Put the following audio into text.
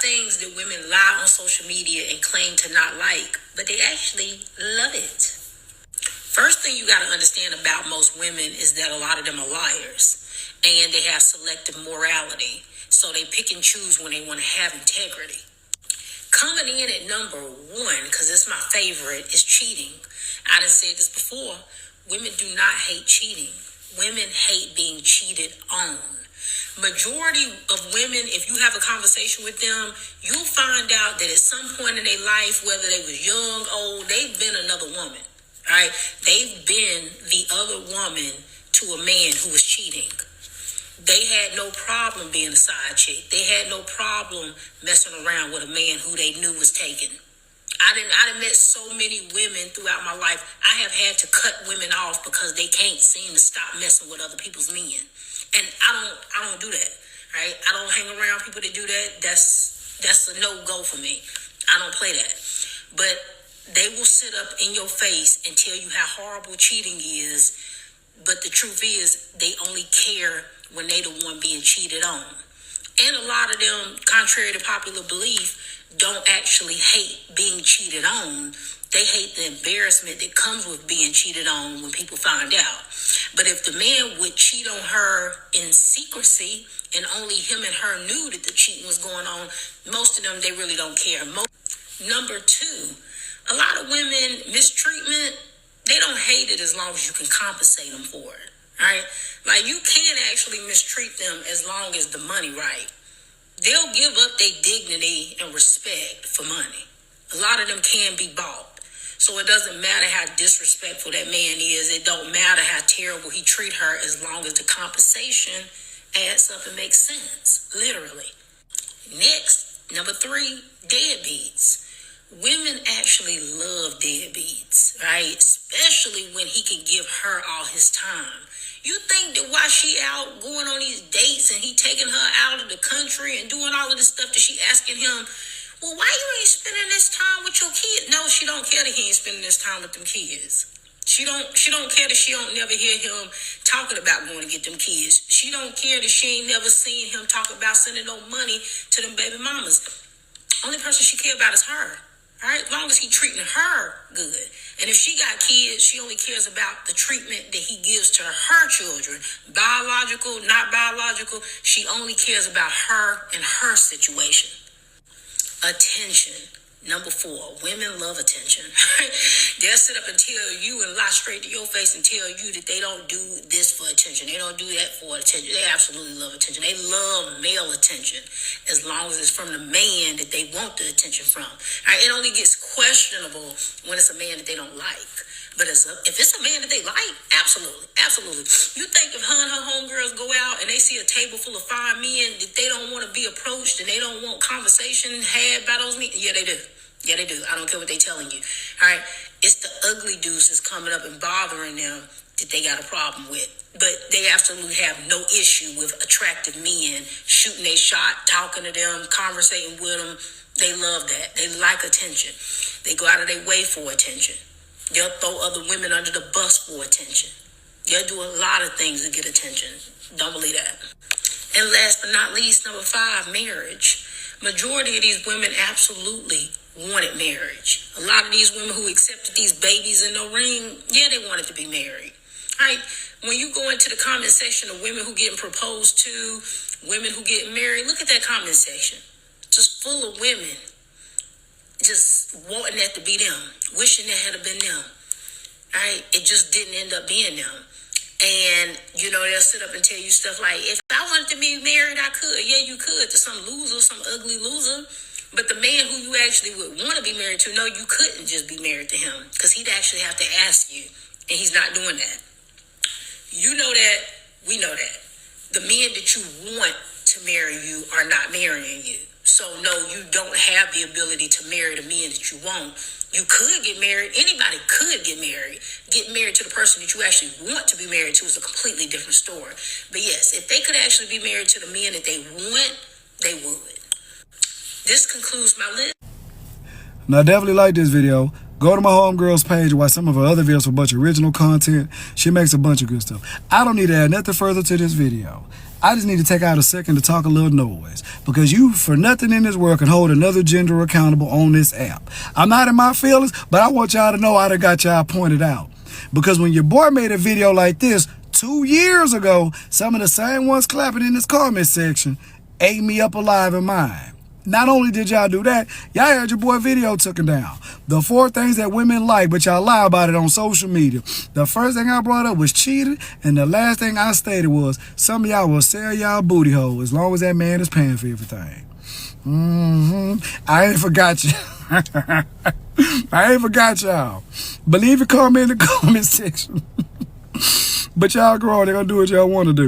things that women lie on social media and claim to not like, but they actually love it. First thing you got to understand about most women is that a lot of them are liars and they have selective morality. So they pick and choose when they want to have integrity. Coming in at number one, because it's my favorite, is cheating. I done said this before. Women do not hate cheating. Women hate being cheated on. Majority of women, if you have a conversation with them, you'll find out that at some point in their life, whether they was young, old, they've been another woman, right? They've been the other woman to a man who was cheating. They had no problem being a side chick. They had no problem messing around with a man who they knew was taken. I done met so many women throughout my life. I have had to cut women off because they can't seem to stop messing with other people's men. And I don't do that, right? I don't hang around people that do that. That's a no-go for me. I don't play that. But they will sit up in your face and tell you how horrible cheating is. But the truth is, they only care when they the one being cheated on. And a lot of them, contrary to popular belief, don't actually hate being cheated on. They hate the embarrassment that comes with being cheated on when people find out. But if the man would cheat on her in secrecy and only him and her knew that the cheating was going on, most of them, they really don't care. Number two, a lot of women, mistreatment, they don't hate it as long as you can compensate them for it, right? Like, you can actually mistreat them as long as the money right. They'll give up their dignity and respect for money. A lot of them can be bought. So it doesn't matter how disrespectful that man is. It don't matter how terrible he treat her as long as the compensation adds up and makes sense, literally. Next, number three, deadbeats. Women actually love deadbeats, right? Especially when he can give her all his time. You think that while she out going on these dates and he taking her out of the country and doing all of this stuff that she asking him, well, why you ain't spending this time with your kid? No, she don't care that he ain't spending this time with them kids. She don't care that she don't never hear him talking about going to get them kids. She don't care that she ain't never seen him talk about sending no money to them baby mamas. Only person she care about is her. Right? As long as he treating her good. And if she got kids, she only cares about the treatment that he gives to her children. Biological, not biological. She only cares about her and her situation. Attention. Number four, women love attention. They'll sit up and tell you and lie straight to your face and tell you that they don't do this for attention. They don't do that for attention. They absolutely love attention. They love male attention as long as it's from the man that they want the attention from. Right? It only gets questionable when it's a man that they don't like. But if it's a man that they like, absolutely, absolutely. You think if her and her homegirls go out and they see a table full of fine men that they don't want to be approached and they don't want conversation had by those men? Yeah, they do. Yeah, they do. I don't care what they telling you. All right? It's the ugly dudes that's coming up and bothering them that they got a problem with. But they absolutely have no issue with attractive men shooting a shot, talking to them, conversating with them. They love that. They like attention. They go out of their way for attention. They'll throw other women under the bus for attention. They'll do a lot of things to get attention. Don't believe that. And last but not least, number five, marriage. Majority of these women absolutely wanted marriage. A lot of these women who accepted these babies in the ring, yeah, they wanted to be married. Right? When you go into the comment section of women who getting proposed to, women who getting married, look at that comment section. Just full of women just wanting that to be them, wishing that had been them. Right? It just didn't end up being them. And, they'll sit up and tell you stuff like, if I wanted to be married, I could. Yeah, you could, to some loser, some ugly loser. But the man who you actually would want to be married to, no, you couldn't just be married to him because he'd actually have to ask you. And he's not doing that. You know that. We know that. The men that you want to marry you are not marrying you. So, no, you don't have the ability to marry the men that you want. You could get married. Anybody could get married. Getting married to the person that you actually want to be married to is a completely different story. But yes, if they could actually be married to the men that they want, they would. This concludes my list. Now, I definitely like this video. Go to my homegirl's page and watch some of her other videos for a bunch of original content. She makes a bunch of good stuff. I don't need to add nothing further to this video. I just need to take out a second to talk a little noise, because you, for nothing in this world, can hold another gender accountable on this app. I'm not in my feelings, but I want y'all to know I done got y'all pointed out. Because when your boy made a video like this 2 years ago, some of the same ones clapping in this comment section ate me up alive in mine. Not only did y'all do that, y'all had your boy video taken down. The 4 things that women like, but y'all lie about it on social media. The first thing I brought up was cheating, and the last thing I stated was some of y'all will sell y'all booty hole as long as that man is paying for everything. I ain't forgot you. I ain't forgot y'all. But leave a comment in the comment section. But y'all grown, they're gonna do what y'all want to do.